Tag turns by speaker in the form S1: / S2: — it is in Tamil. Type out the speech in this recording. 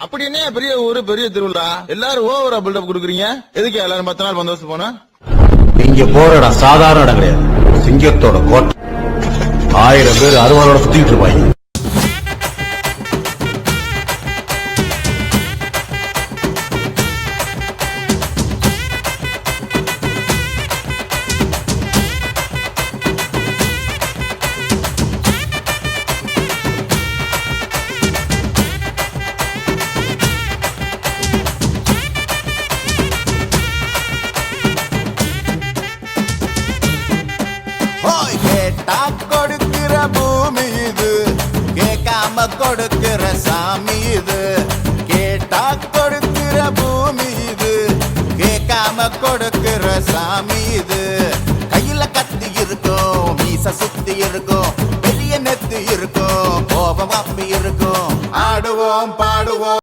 S1: அப்படி என்ன பெரிய ஊரு பெரிய திருவிழா எல்லாரும் ஓவரா பில்டப் கொடுக்குறீங்க? எதுக்கு எல்லாரும் 10 நாள் பந்தோபஸ்து போனா?
S2: இங்க போற இடம் சாதாரண இடம் கிடையாது. சிங்கத்தோட கோட்டை. 1000 பேர் அருவாளோட சுத்திட்டு இருப்பாங்க.
S3: கேட்டா கொடுக்கிற பூமி இது, கேட்காம கொடுக்கிற சாமி இது. கேட்டா கொடுக்கிற பூமி இது, கேட்காம கொடுக்கிற சாமி இது. கையில கத்தி இருக்கும், மீச சுத்தி இருக்கும், பெரிய நெத்தி இருக்கும், கோபம் அப்பி இருக்கும். ஆடுவோம் பாடுவோம்.